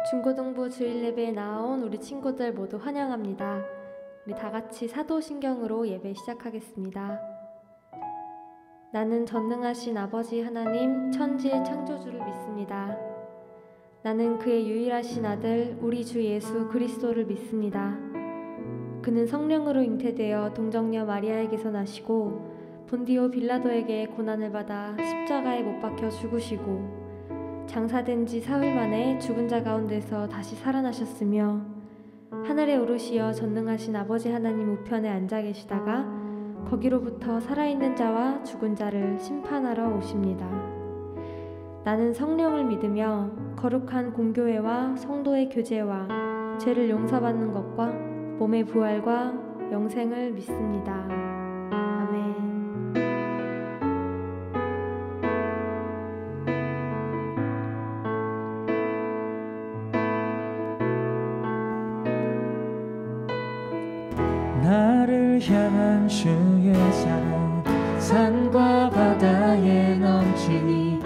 중고등부 주일 예배에 나온 우리 친구들 모두 환영합니다. 우리 다 같이 사도신경으로 예배 시작하겠습니다. 나는 전능하신 아버지 하나님 천지의 창조주를 믿습니다. 나는 그의 유일하신 아들 우리 주 예수 그리스도를 믿습니다. 그는 성령으로 잉태되어 동정녀 마리아에게서 나시고 본디오 빌라도에게 고난을 받아 십자가에 못 박혀 죽으시고 장사된 지 사흘 만에 죽은 자 가운데서 다시 살아나셨으며 하늘에 오르시어 전능하신 아버지 하나님 우편에 앉아 계시다가 거기로부터 살아있는 자와 죽은 자를 심판하러 오십니다. 나는 성령을 믿으며 거룩한 공교회와 성도의 교제와 죄를 용서받는 것과 몸의 부활과 영생을 믿습니다. 아멘. 나를 향한 주의 사랑 산과 바다에 넘치니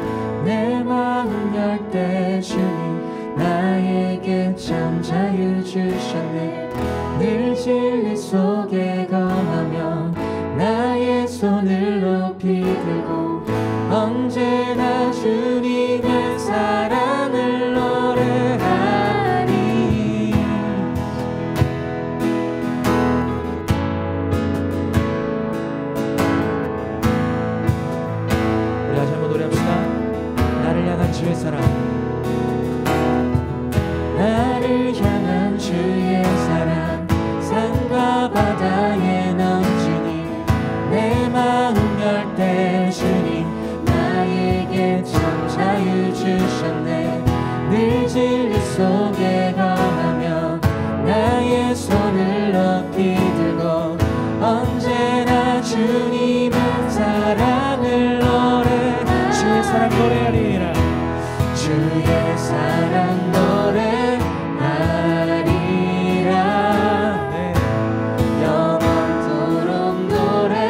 내 마음 열 때 주님 나에게 참 자유 주셨네. 늘 진리 속에 거하며 나의 손을 높이 들고 언제나 주님의 사랑을 노래하리. 우리 다시 한번 노래합시다. 나를 향한 주의 사랑, 나를 향한 주의 사랑 산과 바다에 넘치니 내 마음 열 때 주님 나에게 참 자유 주셨네. 늘 진리 속에 거하며 나의 손을 높이 들고 언제나 주님의 사랑을 노래 주의 사랑 노래하리라. 주의 사랑 노래하리라. 네. 영원토록 노래하리.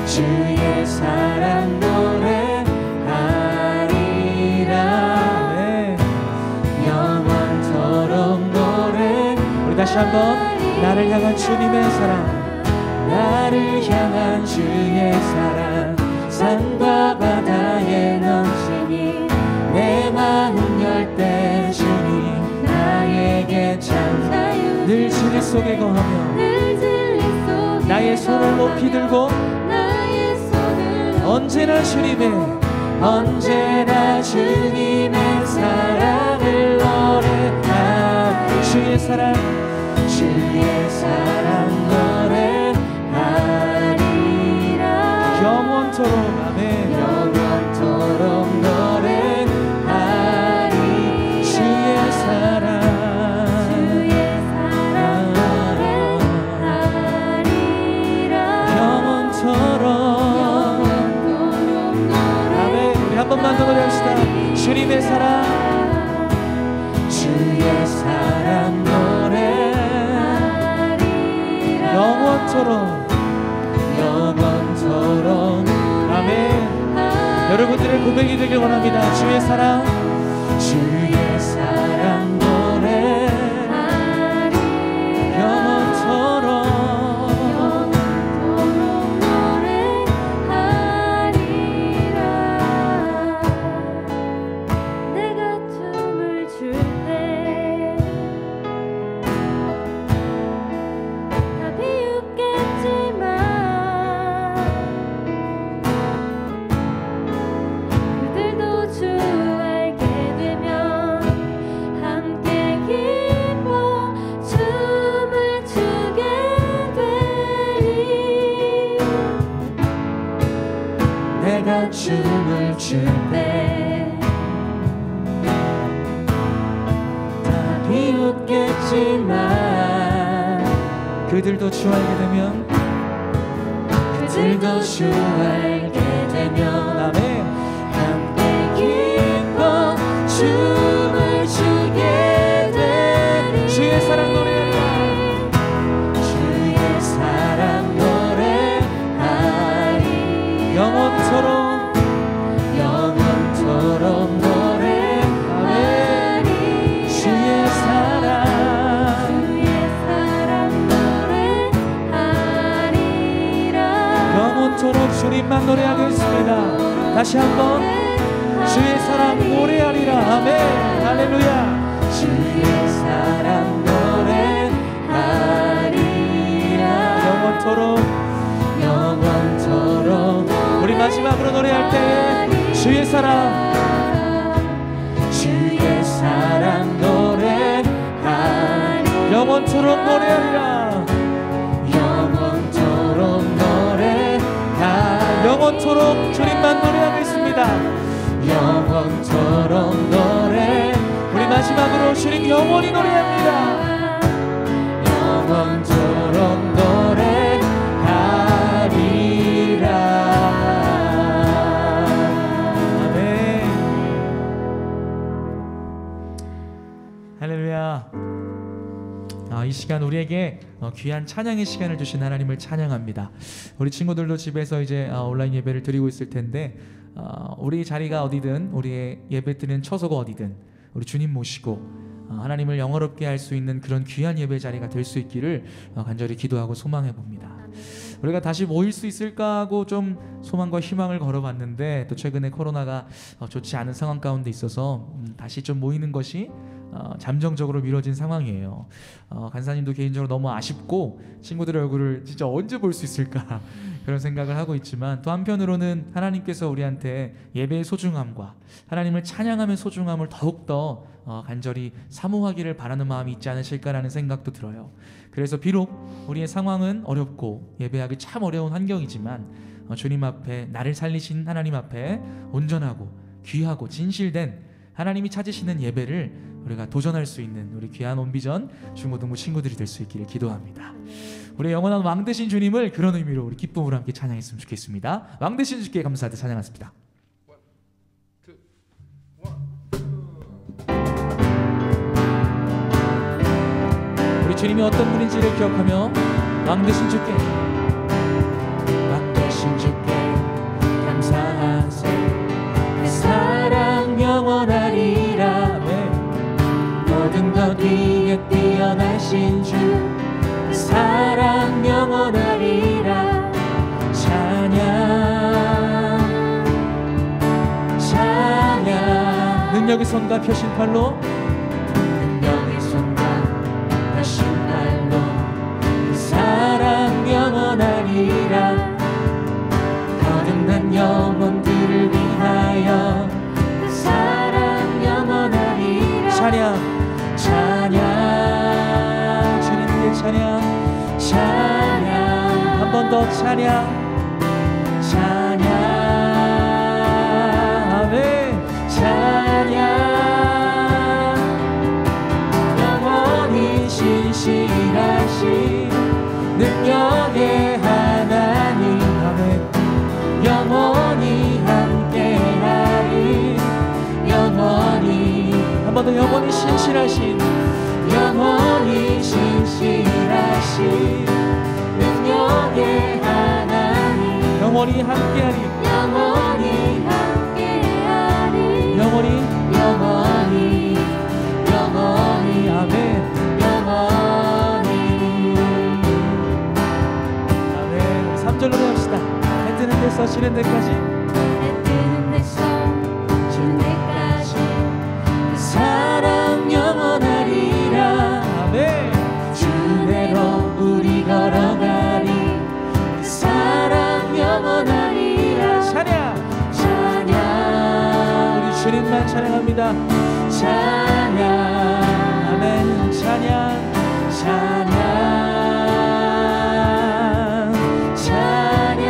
주의 사랑 노래하리라. 네. 영원토록 노래. 우리 다시 한번 나를 향한 주님의 사랑, 나를 향한 주의 사랑 산과 바다에 넘치니 내 마음 열 때 주님 나에게 참 자유. 늘 진리 속에 거하며 나의 손을 높이 들고 언제나 주님의 사랑을 노래하. 주의 사랑 노래하리라. 영원토록 아멘. 영원토록 노래하리. 주의 사랑 노래하리라. 영원토록 아멘. 우리 한 번만 더 노래합시다. 주님의 사랑, 주의 사랑 노래하리라. 영원토록 아멘. 여러분들의 고백이 되길 원합니다. 주의 사랑 노래하리. 영원토록 노래하리라. 내가 춤을 출 때 다 비웃겠지만 그들도 주 알게 되면 함께 기뻐 춤을 추게 되리. 내가 춤을 출 때 다 비웃겠지만 그들도 주 알게 되면 아멘. 함께 기뻐 춤을 추게 되리. 주의 사랑 노래하리라. 주의 사랑 노래하리. 영원토록 영원토록 주님만 노래하겠습니다. 다시 한번 주의 사랑 노래하리라. 아멘. 할렐루야. 주의 사랑 노래하리라. 영원토록 우리 마지막으로 노래할 때 주의 사랑 노래하리라. 영원토록 노래하리라. 영원토록 주님만 노래하겠습니다. 영원토록 노래. 우리 마지막으로 주님 영원히 노래합니다. 영원토록 노래하리라. 아멘. 할렐루야. 이 시간 우리에게 귀한 찬양의 시간을 주신 하나님을 찬양합니다. 우리 친구들도 집에서 이제 온라인 예배를 드리고 있을 텐데 우리 자리가 어디든, 우리의 예배 드리는 처소가 어디든 우리 주님 모시고 하나님을 영화롭게 할 수 있는 그런 귀한 예배 자리가 될 수 있기를 간절히 기도하고 소망해 봅니다. 우리가 다시 모일 수 있을까 하고 좀 소망과 희망을 걸어봤는데 또 최근에 코로나가 좋지 않은 상황 가운데 있어서 다시 좀 모이는 것이 잠정적으로 미뤄진 상황이에요. 간사님도 개인적으로 너무 아쉽고 친구들의 얼굴을 진짜 언제 볼 수 있을까 그런 생각을 하고 있지만, 또 한편으로는 하나님께서 우리한테 예배의 소중함과 하나님을 찬양하는 소중함을 더욱더 간절히 사모하기를 바라는 마음이 있지 않으실까라는 생각도 들어요. 그래서 비록 우리의 상황은 어렵고 예배하기 참 어려운 환경이지만 주님 앞에, 나를 살리신 하나님 앞에 온전하고 귀하고 진실된 하나님이 찾으시는 예배를 우리가 도전할 수 있는 우리 귀한 온비전 중고등부 친구들이 될 수 있기를 기도합니다. 우리 영원한 왕 되신 주님을 그런 의미로 우리 기쁨으로 함께 찬양했으면 좋겠습니다. 왕 되신 주께 감사할 때 찬양하십니다. 우리 주님이 어떤 분인지를 기억하며 왕 되신 주께, 왕 되신 주께 감사하세. 사랑 영원하리라. 모든 것 위에 뛰어나신 주, 사랑 영원하리라. 찬양 찬양. 능력의 손과 펴신 팔로, 능력의 손과 펴신 팔로 사랑 영원하리라. 거듭난 영혼들을 위하여 사랑 영원하리라. 찬양 찬양 주님의 찬양, 찬양 한 번 더 찬양 찬양 아멘. 찬양. 영원히 신실하신 능력의 하나님, 아멘. 영원히 함께하리. 영원히 한 번 더 영원히 신실하신, 영원히 신실하신 능력의 하나님, 영원히 함께하리. 영원히 함께하리. 영원히 영원히 영원히 아멘. 영원히. 아멘. 3절 노래합시다. 해 뜨는 데서 지는 데까지, 해 뜨는 데서 지는 데까지 사랑 영원하리라. 아멘. 주대로 우리 걸어가리. 사랑 영원하리라. 찬양 찬양 우리 주님만 찬양합니다. 찬양 아멘. 찬양 찬양 찬양.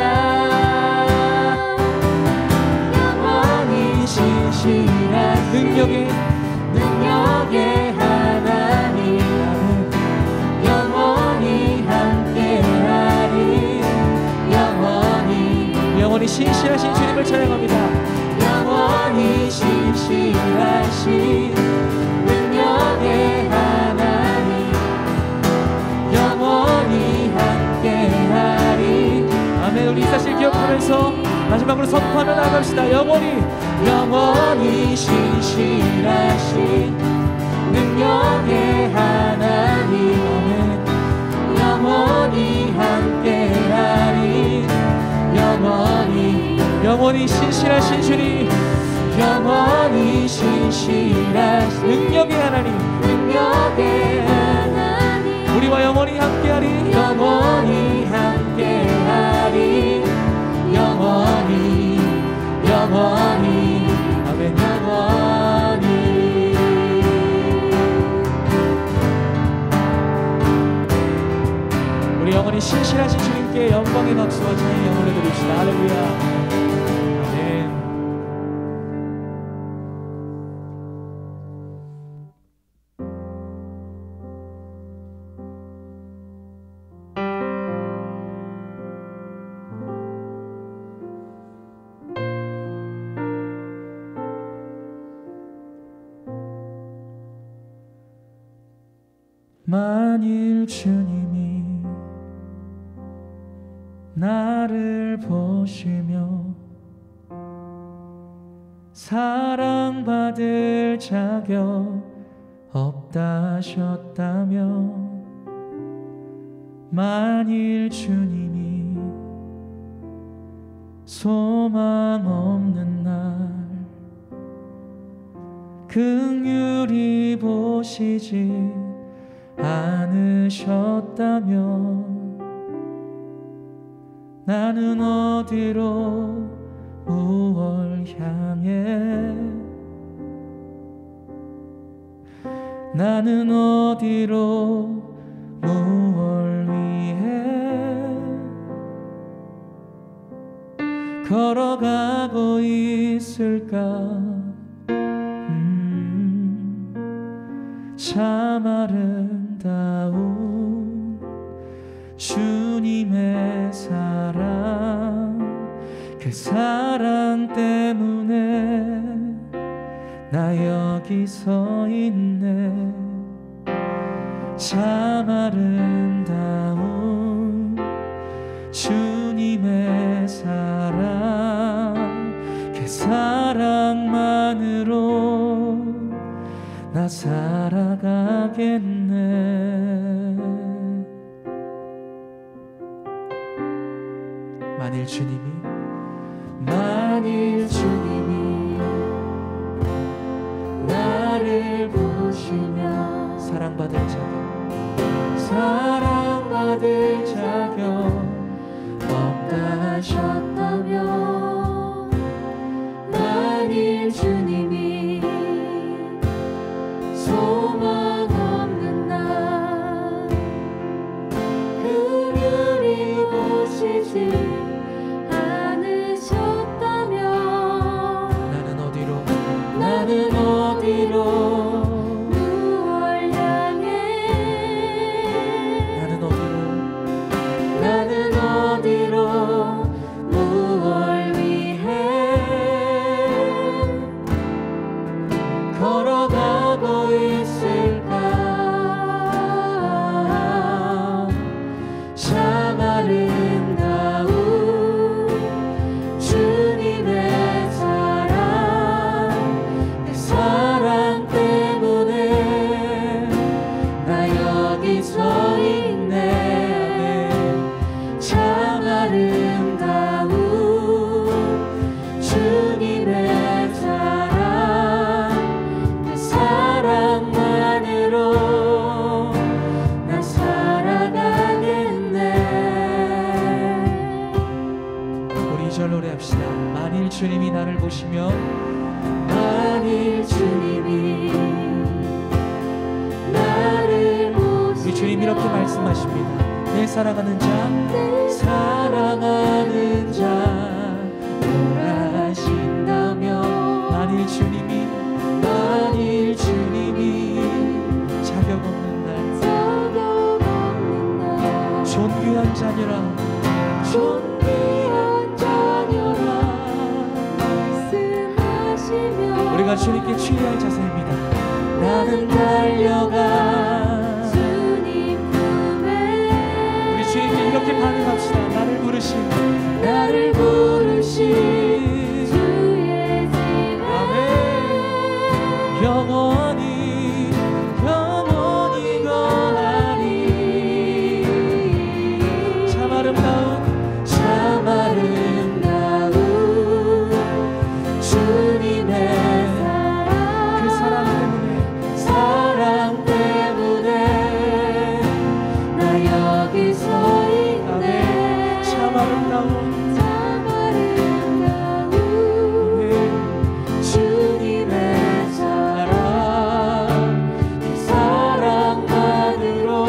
영원히 신실한 능력의 하나님, 영원히 함께하리. 영원히 신실하신 주님을 찬양합니다. 영원히 신실하신 능력의 하나님, 영원히 함께하리. 아멘. 우리 이 사실 기억하면서 마지막으로 선포하며 나아갑시다. 영원히 신실하신 능력의 하나님, 영원히 함께하리. 영원히 영원히 신실하신 주님, 영원히 신실하신 능력의 하나님, 능력의 하나님, 우리와 영원히 함께하리, 영원히 함께하리, 영원히 영원히 아멘. 영원히. 우리 영원히 신실하신 주님께 영광의 박수와 찬양 영혼을 드립시다. 할렐루야. 아멘. 만일 주님이 나를 보시며 사랑받을 자격 없다 하셨다면, 만일 주님이 소망 없는 날 긍휼히 보시지 않으셨다면, 나는 어디로 무얼 향해, 나는 어디로 무얼 위해 걸어가고 있을까. 참 아름다운 주님의 사랑, 그 사랑 때문에 나 여기 서 있네. 참 아름다운 주님의 사랑, 그 사랑만으로 나 살아가겠네. 만일 주님이 나를 보시며 사랑받을 자격 없다 하셨다면, 만일 주님이 소망 없는 날 긍휼히 보시지 않으셨다면, 나는 어디로 무얼 향해, 나는 어디로 무얼 위해 걸어가고 있을까. 참 아름다운 주님의 사랑, 그 사랑 때문에 나 여기 서 있네. 참 아름다운 주님의 사랑, 그 사랑만으로 나 살아가겠네. 우리 2절 노래합시다. 만일 주님이 나를 보시며, 만일 주님이 나를 보시며 우리 주님 이렇게 말씀하십니다. 내 사랑하는 자 오라 하신다면, 만일 주님이 자격 없는 날 존귀한 자녀라 말씀하시며, 우리가 주님께 취할 자세입니다. 나는 달려가 주님 품에, 우리 주님께 이렇게 반응합시다. 나를 부르신 주의 집에 아멘. 영원히 거하리. 참 아름다운 아름다운 주님의 사랑 그 사랑만으로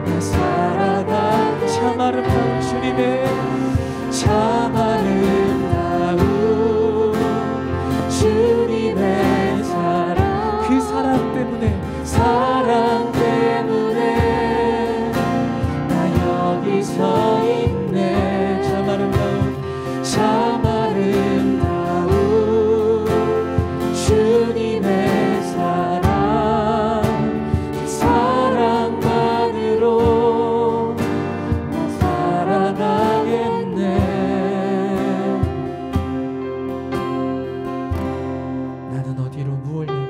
나 살아가 참 아름다운 주님의 참 아름다운 주님의 사랑 그 사랑 때문에 사랑 때문에 나 여기 서 있네 참 아름다운 참 아름다운 주님의 사랑 그 사랑만으로 나 살아가겠네 나는 어디로 무얼 향해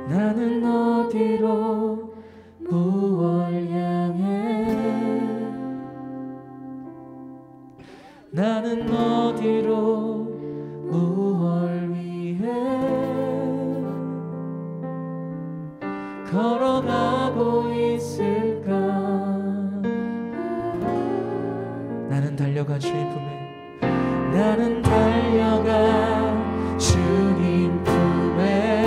나는 어디로 무얼 향해 나는 어디로 무얼 위해 걸어가고 있을까 나는 달려가 주님 품에 나는 달려가 주님 품에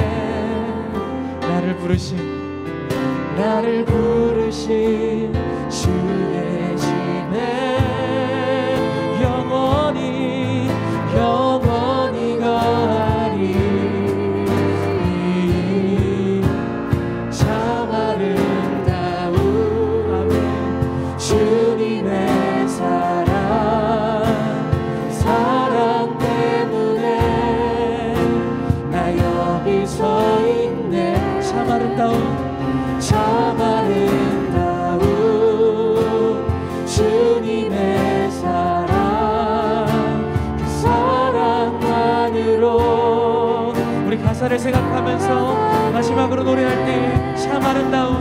나를 부르신 주의 짐에 영원히 거하리 참 아름다운 주님의 사랑 때문에 나 여기 서 있네 참 아름다운 참 아름다운 주님의 사랑 그 사랑만으로 우리 가사를 생각하면서 마지막으로 노래할 때 참 아름다운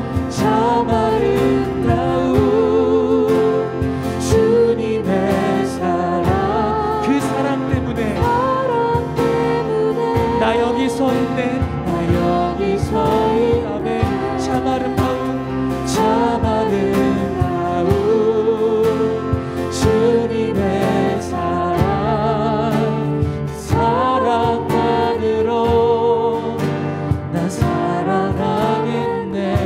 주님의 사랑 그 사랑 때문에 나 여기 서 있네 나 여기 서 있네 참 아름다운 참 아름다운 주님의 사랑 그 사랑만으로 나 살아가겠네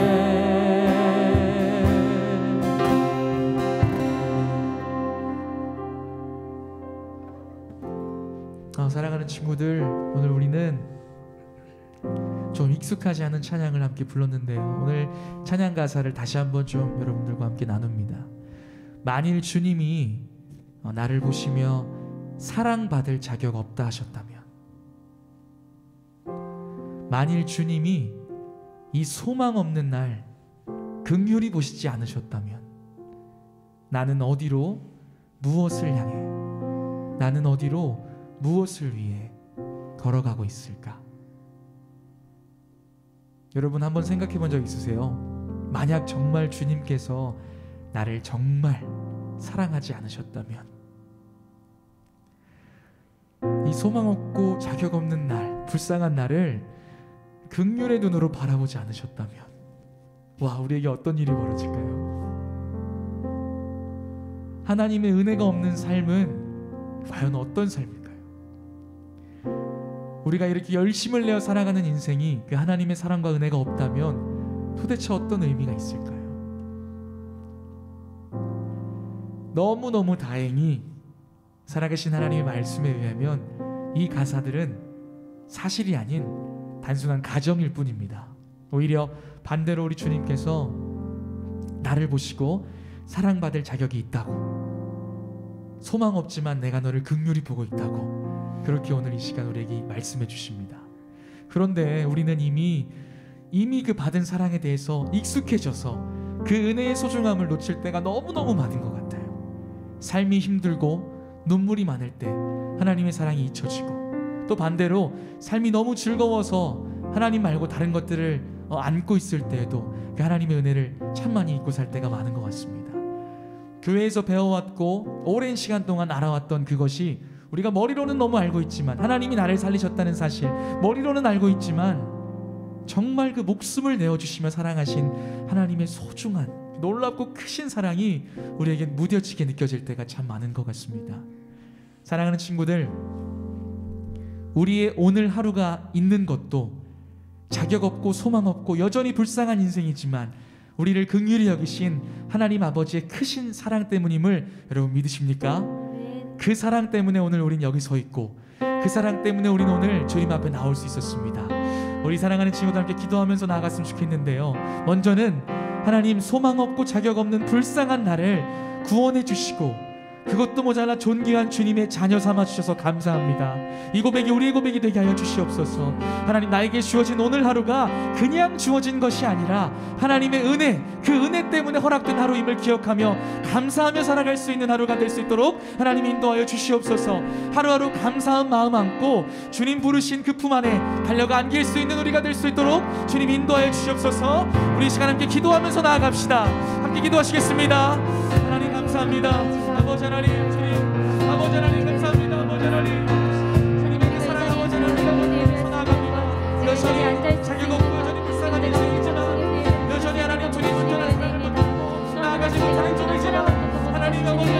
사랑하는 친구들, 오늘 우리는 좀 익숙하지 않은 찬양을 함께 불렀는데요. 오늘 찬양 가사를 다시 한번 좀 여러분들과 함께 나눕니다. 만일 주님이 나를 보시며 사랑받을 자격 없다 하셨다면, 만일 주님이 이 소망 없는 날 긍휼히 보시지 않으셨다면, 나는 어디로 무엇을 향해, 나는 어디로 무엇을 위해 걸어가고 있을까? 여러분 한번 생각해 본 적 있으세요? 만약 정말 주님께서 나를 정말 사랑하지 않으셨다면, 이 소망 없고 자격 없는 날, 불쌍한 나를 긍휼의 눈으로 바라보지 않으셨다면, 와, 우리에게 어떤 일이 벌어질까요? 하나님의 은혜가 없는 삶은 과연 어떤 삶일까요? 우리가 이렇게 열심을 내어 살아가는 인생이 그 하나님의 사랑과 은혜가 없다면 도대체 어떤 의미가 있을까요? 너무너무 다행히 살아계신 하나님의 말씀에 의하면 이 가사들은 사실이 아닌 단순한 가정일 뿐입니다. 오히려 반대로 우리 주님께서 나를 보시고 사랑받을 자격이 있다고, 소망 없지만 내가 너를 긍휼히 보고 있다고, 그렇게 오늘 이 시간 우리에게 말씀해 주십니다. 그런데 우리는 이미 그 받은 사랑에 대해서 익숙해져서 그 은혜의 소중함을 놓칠 때가 너무너무 많은 것 같아요. 삶이 힘들고 눈물이 많을 때 하나님의 사랑이 잊혀지고, 또 반대로 삶이 너무 즐거워서 하나님 말고 다른 것들을 안고 있을 때에도 그 하나님의 은혜를 참 많이 잊고 살 때가 많은 것 같습니다. 교회에서 배워왔고 오랜 시간 동안 알아왔던 그것이 우리가 머리로는 너무 알고 있지만, 하나님이 나를 살리셨다는 사실 머리로는 알고 있지만, 정말 그 목숨을 내어주시며 사랑하신 하나님의 소중한 놀랍고 크신 사랑이 우리에게 무뎌지게 느껴질 때가 참 많은 것 같습니다. 사랑하는 친구들, 우리의 오늘 하루가 있는 것도 자격 없고 소망 없고 여전히 불쌍한 인생이지만 우리를 긍휼히 여기신 하나님 아버지의 크신 사랑 때문임을 여러분 믿으십니까? 그 사랑 때문에 오늘 우린 여기 서 있고, 그 사랑 때문에 우리는 오늘 주님 앞에 나올 수 있었습니다. 우리 사랑하는 친구들 함께 기도하면서 나아갔으면 좋겠는데요, 먼저는 하나님, 소망 없고 자격 없는 불쌍한 나를 구원해 주시고 그것도 모자라 존귀한 주님의 자녀 삼아 주셔서 감사합니다. 이 고백이 우리의 고백이 되게 하여 주시옵소서. 하나님, 나에게 주어진 오늘 하루가 그냥 주어진 것이 아니라 하나님의 은혜, 그 은혜 때문에 허락된 하루임을 기억하며 감사하며 살아갈 수 있는 하루가 될 수 있도록 하나님 인도하여 주시옵소서. 하루하루 감사한 마음 안고 주님 부르신 그 품 안에 달려가 안길 수 있는 우리가 될 수 있도록 주님 인도하여 주시옵소서. 우리 이 시간 함께 기도하면서 나아갑시다. 함께 기도하시겠습니다. 하나님 감사합니다. 아버지 하나님, 주님 아버지 하나님 감사합니다. 아버지 하나님, 주님의 사랑 아버지 하나님 나아갑니다. 여전히 자격 없고 여전히 불쌍한 인생이지만 여전히 하나님 주님 온전한 사랑을 받고 나아가지 못하는 종이지만 하나님 아버지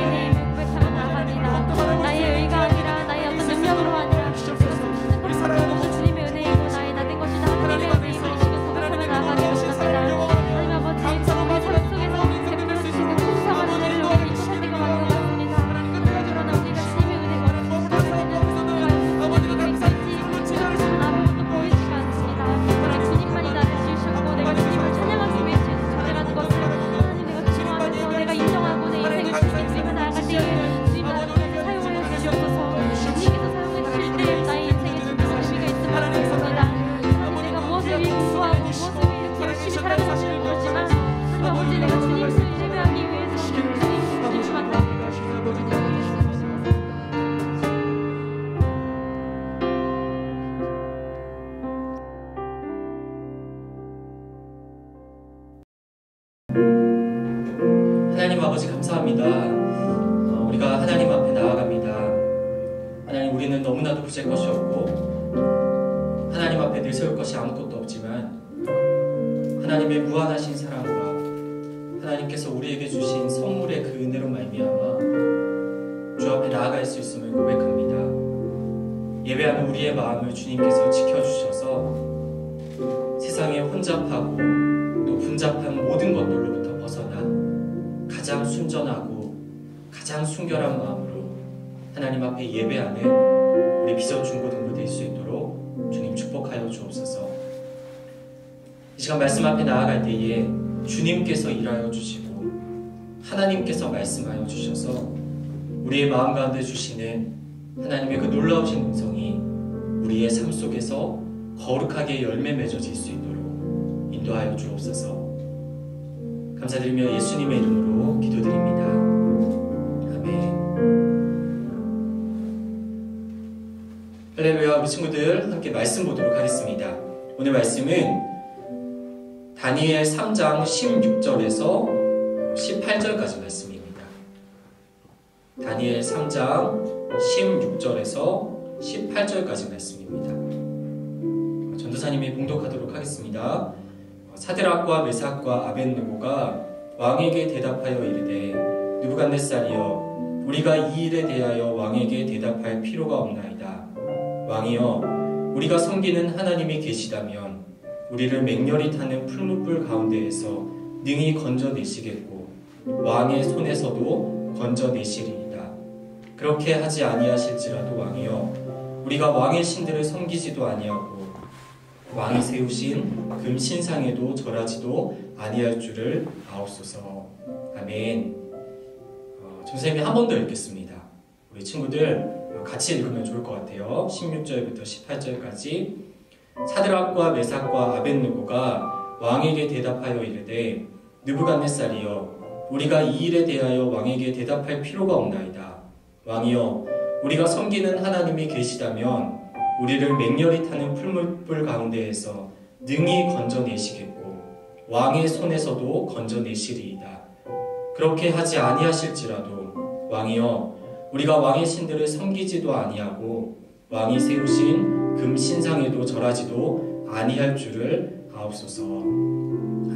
나의 의가 아니라 나의 어떤 능력으로 아니라 우리 사랑하는 주님의 은혜이고 나의 나된 것이다. 하나님의 은혜이고 고백하며 나아가기 원합니다. 하나님 아버지, 우리의 삶 속에서 베풀어 주시는 풍성한 은혜를 우리가 잊혀질 때가 많은 것 같습니다. 그러나 우리가 주님의 은혜가 아무것도 보이지가 않습니다. 내가 주님만이 나를 지으셨고 내가 주님을 찬양하기 위해 존재라는 것을 하나님, 내가 기도하면서 내가 인정하고 내 인생을 주님께 드리며 나아갈 때에 주님 나를 사용하여 주시옵소서. 주님께서 사용해 주실 때 나의 인생에 진정한 의미가 있음을 믿습니다. 하나님, 내가 무엇을 위해 공부하고 무엇을 위해 이렇게 열심히 살아가는지 모르지만 하나님 아버지, 내가 주님을 예배하기 위해서 주님 만나 하나님 아버지 감사합니다. 우리가 하나님 앞에 나아갑니다. 하나님, 우리는 너무나도 부질 것이 없고 하나님 앞에 내세울 것이 아무것도 없지만 하나님의 무한하신 사랑과 하나님께서 우리에게 주신 선물의 그 은혜로 말미암아 주 앞에 나아갈 수 있음을 고백합니다. 예배하는 우리의 마음을 주님께서 지켜주셔서 세상에 혼잡하고 또 분잡한 모든 것들로부터 벗어나 가장 순전하고 가장 순결한 마음으로 하나님 앞에 예배하는 우리 비전 중고등부 될 수 있도록 주님 축복하여 주옵소서. 이 시간 말씀 앞에 나아갈 때에 주님께서 일하여 주시고 하나님께서 말씀하여 주셔서 우리의 마음 가운데 주시는 하나님의 그 놀라우신 음성이 우리의 삶 속에서 거룩하게 열매 맺어질 수 있도록 인도하여 주옵소서. 감사드리며 예수님의 이름으로 기도드립니다. 아멘. 할렐루야. 우리 친구들 함께 말씀 보도록 하겠습니다. 오늘 말씀은 다니엘 3장 16절에서 18절까지 말씀입니다. 다니엘 3장 16절에서 18절까지 말씀입니다. 전도사님이 봉독하도록 하겠습니다. 사드락과 메삭과 아벳느고가 왕에게 대답하여 이르되, 느부갓네살이여, 우리가 이 일에 대하여 왕에게 대답할 필요가 없나이다. 왕이여, 우리가 섬기는 하나님이 계시다면 우리를 맹렬히 타는 풀무불 가운데에서 능히 건져내시겠고 왕의 손에서도 건져내시리이다. 그렇게 하지 아니하실지라도 왕이여, 우리가 왕의 신들을 섬기지도 아니하고 왕이 세우신 금 신상에도 절하지도 아니할 줄을 아옵소서. 아멘. 선생님이 한 번 더 읽겠습니다. 우리 친구들 같이 읽으면 좋을 것 같아요. 16절부터 18절까지. 사드락과 메삭과 아벳느고가 왕에게 대답하여 이르되, 느부갓네살이여, 우리가 이 일에 대하여 왕에게 대답할 필요가 없나이다. 왕이여, 우리가 섬기는 하나님이 계시다면 우리를 맹렬히 타는 풀무불 가운데에서 능히 건져내시겠고 왕의 손에서도 건져내시리이다. 그렇게 하지 아니하실지라도 왕이여, 우리가 왕의 신들을 섬기지도 아니하고 왕이 세우신 금 신상에도 절하지도 아니할 줄을 아옵소서.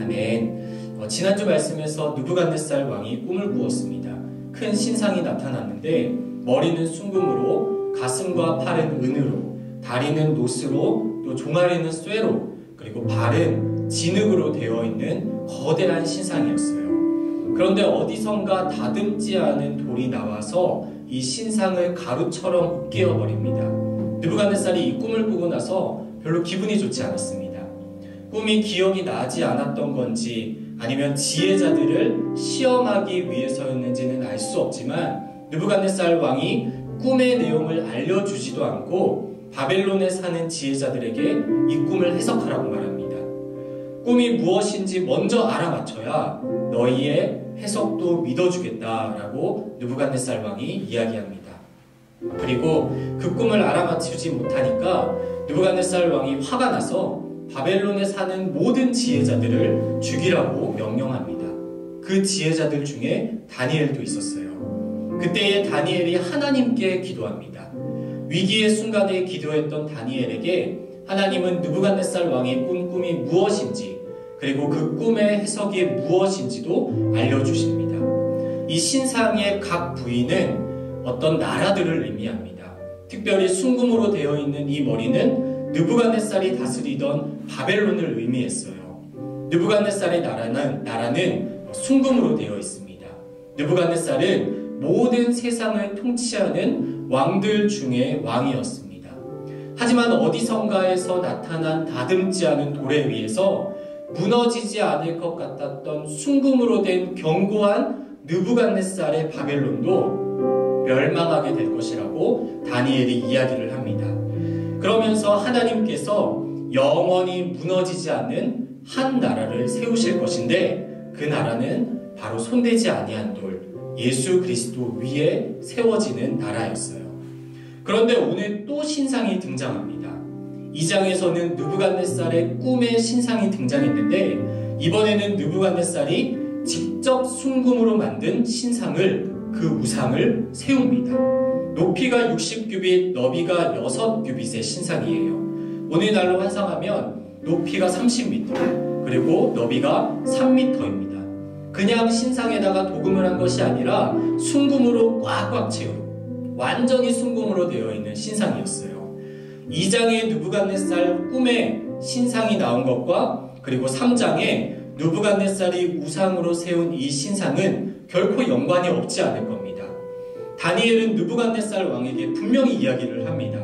아멘. 지난주 말씀에서 느부갓네살 왕이 꿈을 꾸었습니다. 큰 신상이 나타났는데 머리는 순금으로, 가슴과 팔은 은으로, 다리는 노스로, 또 종아리는 쇠로, 그리고 발은 진흙으로 되어 있는 거대한 신상이었어요. 그런데 어디선가 다듬지 않은 돌이 나와서 이 신상을 가루처럼 으깨어버립니다. 느부갓네살이 이 꿈을 꾸고 나서 별로 기분이 좋지 않았습니다. 꿈이 기억이 나지 않았던 건지 아니면 지혜자들을 시험하기 위해서였는지는 알 수 없지만 느부갓네살 왕이 꿈의 내용을 알려주지도 않고 바벨론에 사는 지혜자들에게 이 꿈을 해석하라고 말합니다. 꿈이 무엇인지 먼저 알아맞혀야 너희의 해석도 믿어주겠다라고 느부갓네살 왕이 이야기합니다. 그리고 그 꿈을 알아맞히지 못하니까 느부갓네살 왕이 화가 나서 바벨론에 사는 모든 지혜자들을 죽이라고 명령합니다. 그 지혜자들 중에 다니엘도 있었어요. 그때에 다니엘이 하나님께 기도합니다. 위기의 순간에 기도했던 다니엘에게 하나님은 느부갓네살 왕이 꾼 꿈이 무엇인지 그리고 그 꿈의 해석이 무엇인지도 알려주십니다. 이 신상의 각 부위는 어떤 나라들을 의미합니다. 특별히 순금으로 되어 있는 이 머리는 느부갓네살이 다스리던 바벨론을 의미했어요. 느부갓네살의 나라는 순금으로 되어 있습니다. 느부갓네살은 모든 세상을 통치하는 왕들 중에 왕이었습니다. 하지만 어디선가에서 나타난 다듬지 않은 돌에 의해서 무너지지 않을 것 같았던 순금으로 된 견고한 느부갓네살의 바벨론도 멸망하게 될 것이라고 다니엘이 이야기를 합니다. 그러면서 하나님께서 영원히 무너지지 않는 한 나라를 세우실 것인데 그 나라는 바로 손대지 아니한 돌, 예수 그리스도 위에 세워지는 나라였어요. 그런데 오늘 또 신상이 등장합니다. 2장에서는 느부갓네살의 꿈의 신상이 등장했는데 이번에는 느부갓네살이 직접 순금으로 만든 신상을 그 우상을 세웁니다. 높이가 60규빗, 너비가 6규빗의 신상이에요. 오늘날로 환상하면 높이가 30m, 그리고 너비가 3m입니다. 그냥 신상에다가 도금을 한 것이 아니라 순금으로 꽉꽉 채운 완전히 순금으로 되어 있는 신상이었어요. 2장에 느부갓네살 꿈에 신상이 나온 것과 그리고 3장에 느부갓네살이 우상으로 세운 이 신상은 결코 연관이 없지 않을 겁니다. 다니엘은 느부갓네살 왕에게 분명히 이야기를 합니다.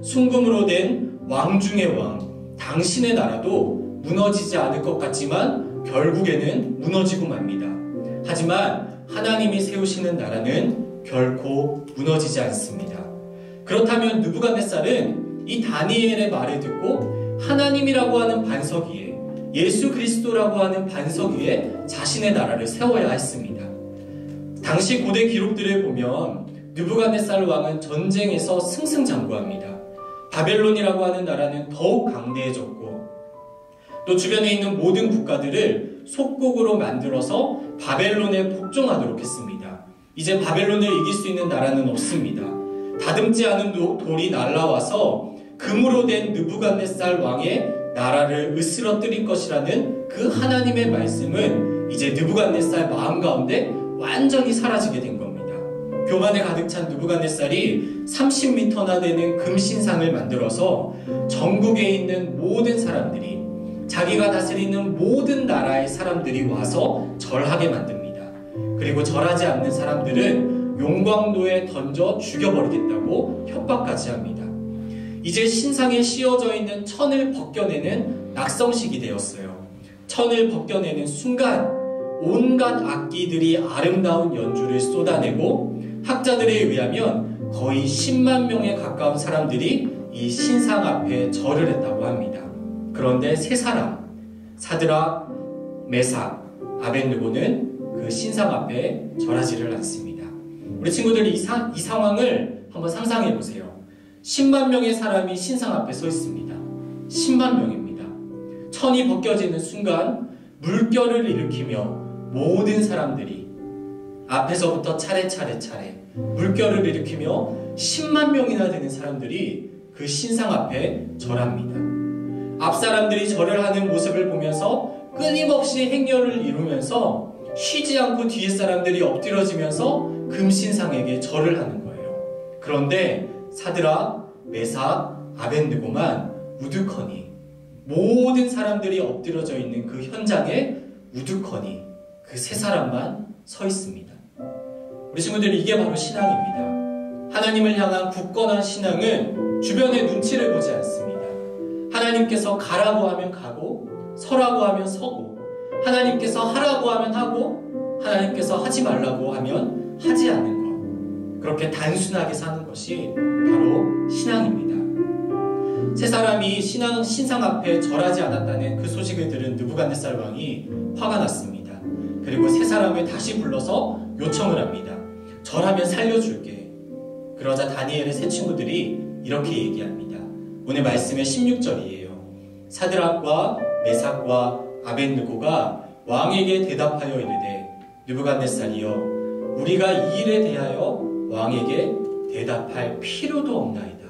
순금으로 된 왕 중의 왕, 당신의 나라도 무너지지 않을 것 같지만 결국에는 무너지고 맙니다. 하지만 하나님이 세우시는 나라는 결코 무너지지 않습니다. 그렇다면 느부갓네살은 이 다니엘의 말을 듣고 하나님이라고 하는 반석 위에, 예수 그리스도라고 하는 반석 위에 자신의 나라를 세워야 했습니다. 당시 고대 기록들을 보면 느부갓네살 왕은 전쟁에서 승승장구합니다. 바벨론이라고 하는 나라는 더욱 강대해졌고 또 주변에 있는 모든 국가들을 속국으로 만들어서 바벨론에 복종하도록 했습니다. 이제 바벨론을 이길 수 있는 나라는 없습니다. 다듬지 않은 돌이 날아와서 금으로 된 느부갓네살 왕의 나라를 으스러뜨릴 것이라는 그 하나님의 말씀은 이제 느부갓네살 마음 가운데 완전히 사라지게 된 겁니다. 교만에 가득 찬 느부갓네살이 30m나 되는 금신상을 만들어서 전국에 있는 모든 사람들이, 자기가 다스리는 모든 나라의 사람들이 와서 절하게 만듭니다. 그리고 절하지 않는 사람들은 용광로에 던져 죽여버리겠다고 협박까지 합니다. 이제 신상에 씌워져 있는 천을 벗겨내는 낙성식이 되었어요. 천을 벗겨내는 순간 온갖 악기들이 아름다운 연주를 쏟아내고 학자들에 의하면 거의 10만 명에 가까운 사람들이 이 신상 앞에 절을 했다고 합니다. 그런데 세 사람, 사드락, 메삭, 아벳느고는 그 신상 앞에 절하지를 않습니다. 우리 친구들 이 상황을 한번 상상해 보세요. 10만 명의 사람이 신상 앞에 서 있습니다. 10만 명입니다. 천이 벗겨지는 순간 물결을 일으키며 모든 사람들이 앞에서부터 차례 물결을 일으키며 10만 명이나 되는 사람들이 그 신상 앞에 절합니다. 앞 사람들이 절을 하는 모습을 보면서 끊임없이 행렬을 이루면서 쉬지 않고 뒤에 사람들이 엎드려지면서 금신상에게 절을 하는 거예요. 그런데 사드락, 메삭, 아벳느고만 우두커니 모든 사람들이 엎드려져 있는 그 현장에 우두커니 그 세 사람만 서 있습니다. 우리 친구들, 이게 바로 신앙입니다. 하나님을 향한 굳건한 신앙은 주변의 눈치를 보지 않습니다. 하나님께서 가라고 하면 가고 서라고 하면 서고 하나님께서 하라고 하면 하고 하나님께서 하지 말라고 하면 하지 않는 것, 그렇게 단순하게 사는 것이 바로 신앙입니다. 세 사람이 신상 앞에 절하지 않았다는 그 소식을 들은 느부갓네살 왕이 화가 났습니다. 그리고 세 사람을 다시 불러서 요청을 합니다. 절하면 살려줄게. 그러자 다니엘의 세 친구들이 이렇게 얘기합니다. 오늘 말씀의 16절이에요. 사드락과 메삭과 아벳느고가 왕에게 대답하여 이르되 느부갓네살이여, 우리가 이 일에 대하여 왕에게 대답할 필요도 없나이다.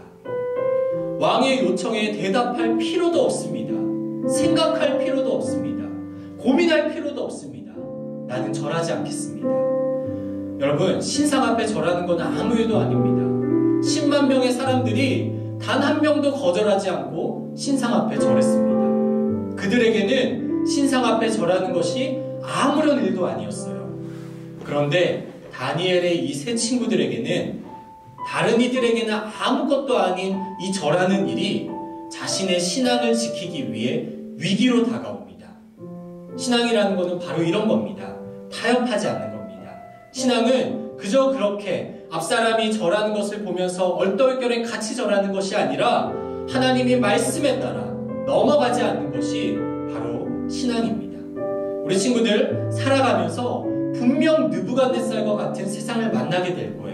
왕의 요청에 대답할 필요도 없습니다. 생각할 필요도 없습니다. 고민할 필요도 없습니다. 나는 절하지 않겠습니다. 여러분, 신상 앞에 절하는 건 아무 일도 아닙니다. 10만 명의 사람들이 단 한 명도 거절하지 않고 신상 앞에 절했습니다. 그들에게는 신상 앞에 절하는 것이 아무런 일도 아니었어요. 그런데 다니엘의 이 세 친구들에게는, 다른 이들에게는 아무것도 아닌 이 절하는 일이 자신의 신앙을 지키기 위해 위기로 다가옵니다. 신앙이라는 것은 바로 이런 겁니다. 타협하지 않는 겁니다. 신앙은 그저 그렇게 앞사람이 절하는 것을 보면서 얼떨결에 같이 절하는 것이 아니라 하나님이 말씀에 따라 넘어가지 않는 것이 바로 신앙입니다. 우리 친구들 살아가면서 분명 느부갓네살과 같은 세상을 만나게 될 거예요.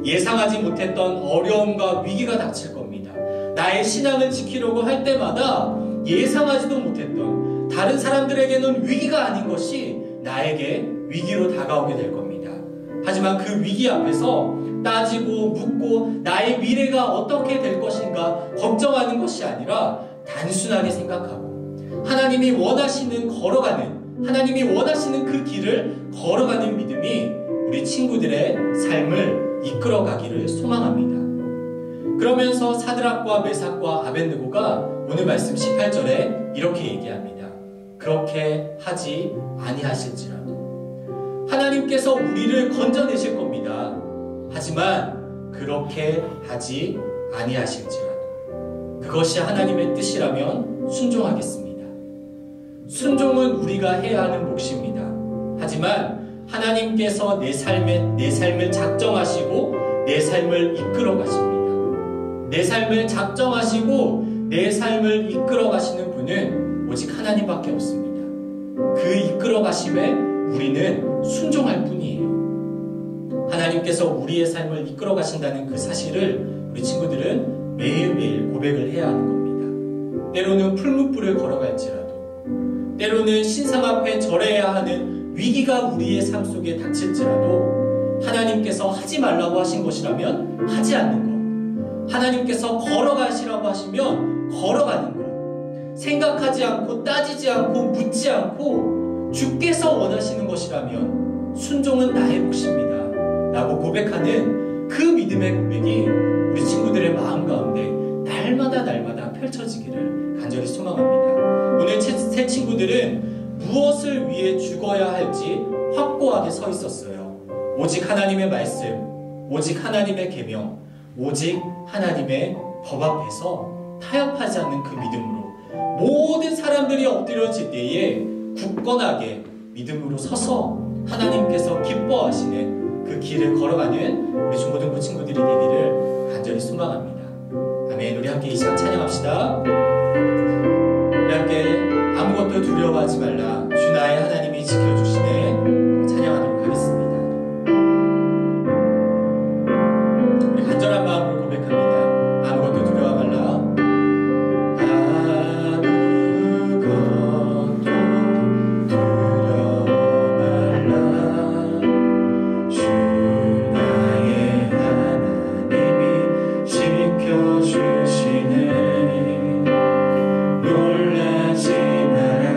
예상하지 못했던 어려움과 위기가 닥칠 겁니다. 나의 신앙을 지키려고 할 때마다 예상하지도 못했던, 다른 사람들에게는 위기가 아닌 것이 나에게 위기로 다가오게 될 겁니다. 하지만 그 위기 앞에서 따지고 묻고 나의 미래가 어떻게 될 것인가 걱정하는 것이 아니라 단순하게 생각하고 하나님이 원하시는 그 길을 걸어가는 믿음이 우리 친구들의 삶을 이끌어가기를 소망합니다. 그러면서 사드락과 메삭과 아벳느고가 오늘 말씀 18절에 이렇게 얘기합니다. 그렇게 하지 아니하실지라도, 하나님께서 우리를 건져내실 겁니다. 하지만 그렇게 하지 아니하실지라도, 그것이 하나님의 뜻이라면 순종하겠습니다. 순종은 우리가 해야 하는 몫입니다. 하지만 하나님께서 내 삶을 작정하시고 내 삶을 이끌어 가십니다. 내 삶을 작정하시고 내 삶을 이끌어 가시는 분은 오직 하나님밖에 없습니다. 그 이끌어 가심에 우리는 순종할 뿐이에요. 하나님께서 우리의 삶을 이끌어 가신다는 그 사실을 우리 친구들은 매일매일 고백을 해야 하는 겁니다. 때로는 풀무불을 걸어갈지라도, 때로는 신상 앞에 절해야 하는 위기가 우리의 삶 속에 닥칠지라도 하나님께서 하지 말라고 하신 것이라면 하지 않는 것, 하나님께서 걸어가시라고 하시면 걸어가는 것, 생각하지 않고 따지지 않고 묻지 않고 주께서 원하시는 것이라면 순종은 나의 몫입니다 라고 고백하는 그 믿음의 고백이 우리 친구들의 마음 가운데 날마다 펼쳐지기를 간절히 소망합니다. 오늘 세 친구들은 무엇을 위해 죽어야 할지 확고하게 서 있었어요. 오직 하나님의 말씀, 오직 하나님의 계명, 오직 하나님의 법 앞에서 타협하지 않는 그 믿음으로 모든 사람들이 엎드려질 때에 굳건하게 믿음으로 서서 하나님께서 기뻐하시는 그 길을 걸어가는 우리 중고등부 친구들이 되기를 간절히 소망합니다. 아멘. 우리 함께 이 시간 찬양합시다. 우리 함께 아무것도 두려워하지 말라, 주 나의 하나님이 지켜주시네 찬양하도록 하겠습니다. 우리 간절한 마음으로 고백합니다. 아무것도 두려워 말라. 아무것도 두려워 말라, 주 나의 하나님이 지켜주시네. 놀라지 마라.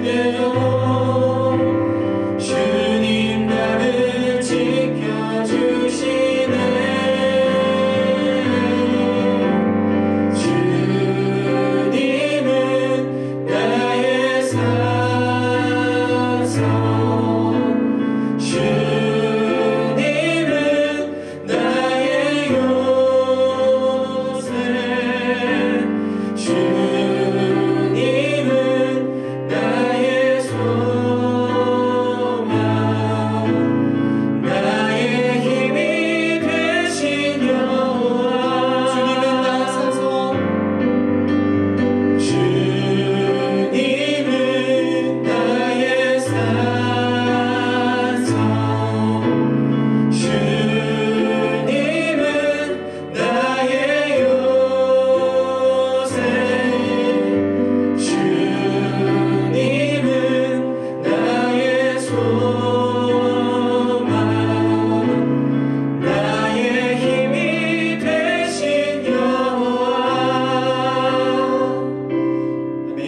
때요 주님 나를 지켜주시네. 주님은 나의 사성, 주님은 나의 요새, 주님은 나의 소망, 나의 힘이 되신 여호와. 주님은 나의 산성, 주님은 나의 산성, 주님은 나의 요새, 주님은 나의 소망, 나의 힘이 되신 여호와. 아멘.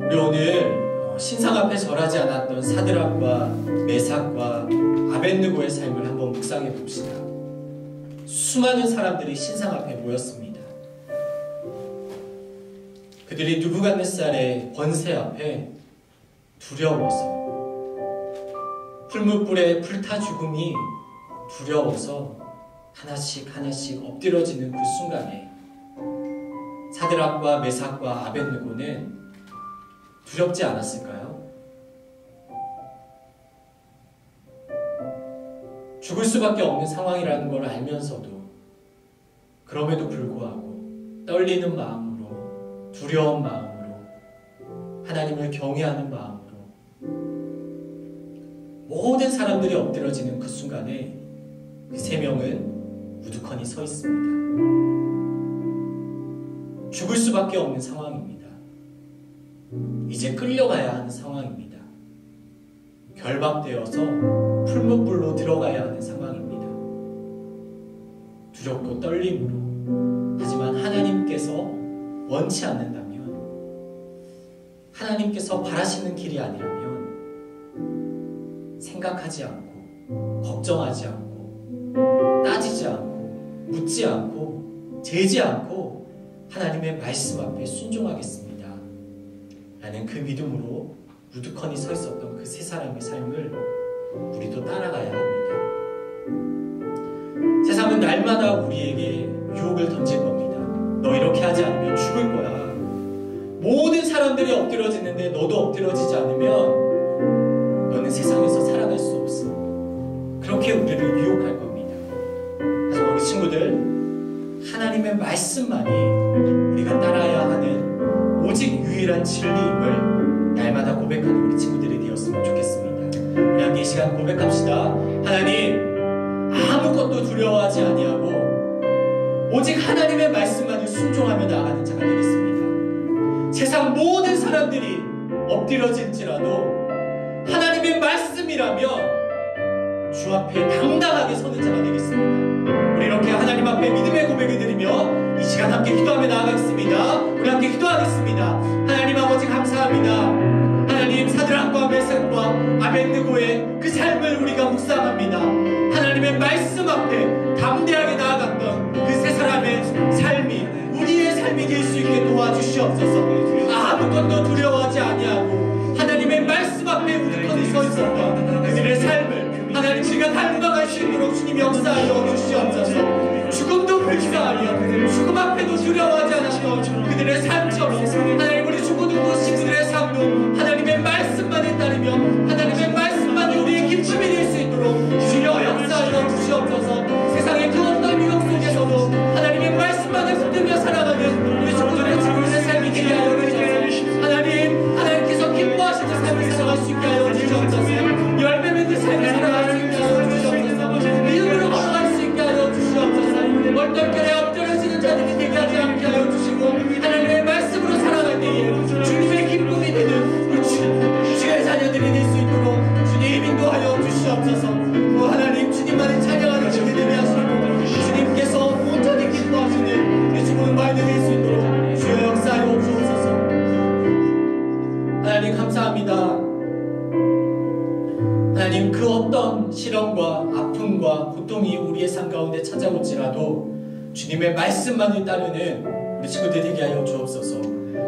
우리 오늘 신상 앞에 절하지 않았던 사드락과 메삭과 아벳느고의 삶을 한번 묵상해 봅시다. 수많은 사람들이 신상 앞에 모였습니다. 그들이 느부갓네살의 권세 앞에 두려워서, 풀무불에 불타 죽음이 두려워서 하나씩 하나씩 엎드려지는 그 순간에 사드락과 메삭과 아벳느고는 두렵지 않았을까요? 죽을 수밖에 없는 상황이라는 걸 알면서도, 그럼에도 불구하고 떨리는 마음으로, 두려운 마음으로, 하나님을 경외하는 마음으로 모든 사람들이 엎드려지는 그 순간에 그 세 명은 우두커니 서 있습니다. 죽을 수밖에 없는 상황입니다. 이제 끌려가야 하는 상황입니다. 결박되어서 풀무불로 들어가야 하는 상황입니다. 두렵고 떨림으로. 하지만 하나님께서 원치 않는다면, 하나님께서 바라시는 길이 아니라면 생각하지 않고, 걱정하지 않고, 따지지 않고, 묻지 않고, 재지 않고 하나님의 말씀 앞에 순종하겠습니다 라는 그 믿음으로 우두커니 서 있었던 그 세 사람의 삶을 우리도 따라가야 합니다. 세상은 날마다 우리에게 유혹을 던질 겁니다. 너 이렇게 하지 않으면 죽을 거야. 모든 사람들이 엎드려지는데 너도 엎드려지지 않으면 너는 세상에서 살아갈 수 없어. 그렇게 우리를 유혹할 겁니다. 하지만 우리 친구들, 하나님의 말씀만이 우리가 따라야 하는 오직 유일한 진리임을 날마다 고백하는 우리 친구들이 되었으면 좋겠습니다. 우리 함께 이 시간 고백합시다. 하나님, 아무것도 두려워하지 아니하고 오직 하나님의 말씀만을 순종하며 나아가는 자가 되겠습니다. 세상 모든 사람들이 엎드려질지라도 하나님의 말씀이라면 주 앞에 당당하게 서는 자가 되겠습니다. 우리 이렇게 하나님 앞에 믿음의 고백을 드리며 이 시간 함께 기도하며 나아가겠습니다. 우리 함께 기도하겠습니다. 하나님 아버지 감사합니다. 하나님, 사드락과 메삭과 아벳느고의 그 삶을 우리가 묵상합니다. 하나님의 말씀 앞에 담대하게 나아갔던 그 세 사람의 삶이 우리의 삶이 될 수 있게 도와주시옵소서. 아무것도 두려워하지 아니하고 하나님의 말씀 앞에 우두커니 서 있었던 그들의 삶을 하나님, 우리가 닮아갈 수 있도록 주님 역사하여 주시옵소서. 죽음도 불사하여 죽음 앞에도 두려워하지 않았던 그들의 삶처럼 하나님, 우리 죽어도 것이 그들의 삶도 하나님의 말씀만에 따르며 하나님의 말씀만이 우리의 기쁨이 될 수 있도록 주여 역사하여 주시옵소서. 세상의 그 어떤 유혹 속에서도 하나님의 말씀만을 붙들며 살아가는 우리 친구들의 주님의 삶이 되게 하여 주시옵소서. 하나님, 하나님께서 기뻐하시는 삶을 살아갈 수 있게 하여 주시옵소서. 열매 맺는 삶을 살아갈 수 있게 하여 주시옵소서. 믿음으로 걸어갈 수 있게 하여 주시옵소서. 얼떨결에 엎드려지는 자들이 되게 하지 않게 하여 주시고 하나님의 말씀으로 살아갈 때에 주님의 기쁨이 되는 주의 자녀들이 될 수 있도록 주님 인도하여 주시옵소서. 하나님, 주님만을 찬양하는 주님 되게 하시고 주님께서 온전히 기뻐하시는 우리 주님을 말도 될 수 있도록 주여 역사하여 주옵소서. 감사합니다. 하나님, 그 어떤 시련과 아픔과 고통이 우리의 삶 가운데 찾아올지라도 주님의 말씀만을 따르는 우리 친구들 되게 하여 주옵소서.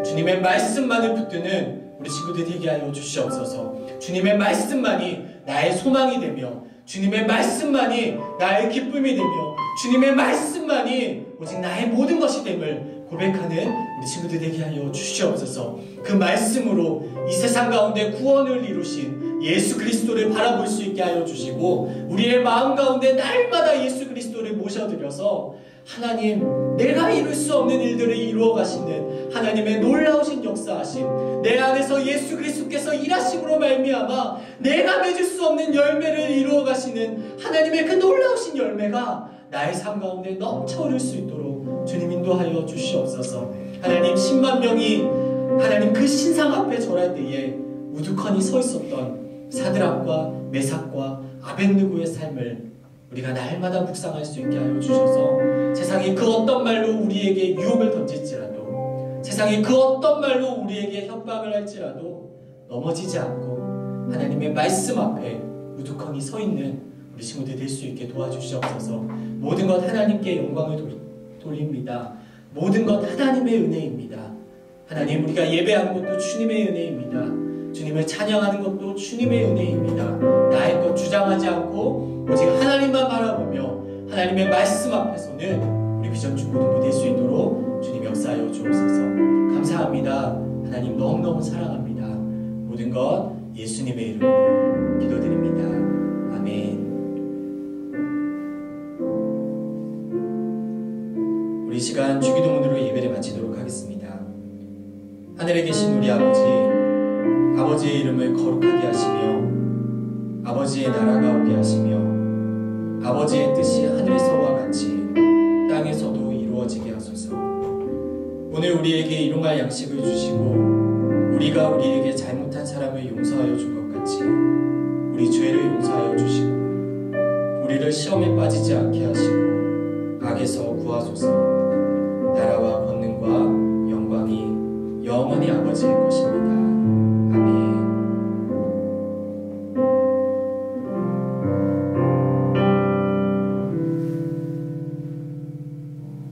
주님의 말씀만을 붙드는 우리 친구들 되게 하여 주시옵소서. 주님의 말씀만이 나의 소망이 되며 주님의 말씀만이 나의 기쁨이 되며 주님의 말씀만이 오직 나의 모든 것이 됨을 고백하는 우리 친구들 되게 하여 주시옵소서. 그 말씀으로 이 세상 가운데 구원을 이루신 예수 그리스도를 바라볼 수 있게 하여 주시고 우리의 마음 가운데 날마다 예수 그리스도를 모셔드려서 하나님, 내가 이룰 수 없는 일들을 이루어 가시는 하나님의 놀라우신 역사하심, 내 안에서 예수 그리스도께서 일하심으로 말미암아 내가 맺을 수 없는 열매를 이루어 가시는 하나님의 그 놀라우신 열매가 나의 삶 가운데 넘쳐흐를 수 있도록 주님 인도하여 주시옵소서. 하나님, 10만 명이 하나님 그 신상 앞에 절할 때에 우두커니 서 있었던 사드락과 메삭과 아벳느고의 삶을 우리가 날마다 묵상할 수 있게 하여 주셔서 세상이 그 어떤 말로 우리에게 유혹을 던질지라도, 세상이 그 어떤 말로 우리에게 협박을 할지라도 넘어지지 않고 하나님의 말씀 앞에 우두커니 서 있는 우리 친구들 될 수 있게 도와주시옵소서. 모든 것 하나님께 영광을 돌립니다. 모든 것 하나님의 은혜입니다. 하나님, 우리가 예배하는 것도 주님의 은혜입니다. 주님을 찬양하는 것도 주님의 은혜입니다. 나의 것 주장하지 않고 오직 하나님만 바라보며 하나님의 말씀 앞에서는 우리 비전 중고등부 될 수 있도록 주님 역사하여 주옵소서. 감사합니다. 하나님, 너무너무 사랑합니다. 모든 것 예수님의 이름으로 기도드립니다. 아멘. 우리 시간 주기도문으로 예배를 마치도록 하겠습니다. 하늘에 계신 우리 아버지의 이름을 거룩하게 하시며 아버지의 나라가 오게 하시며 아버지의 뜻이 하늘에서와 같이 땅에서도 이루어지게 하소서. 오늘 우리에게 일용할 양식을 주시고 우리가 우리에게 잘못한 사람을 용서하여 준 것 같이 우리 죄를 용서하여 주시고 우리를 시험에 빠지지 않게 하시고 악에서 구하소서.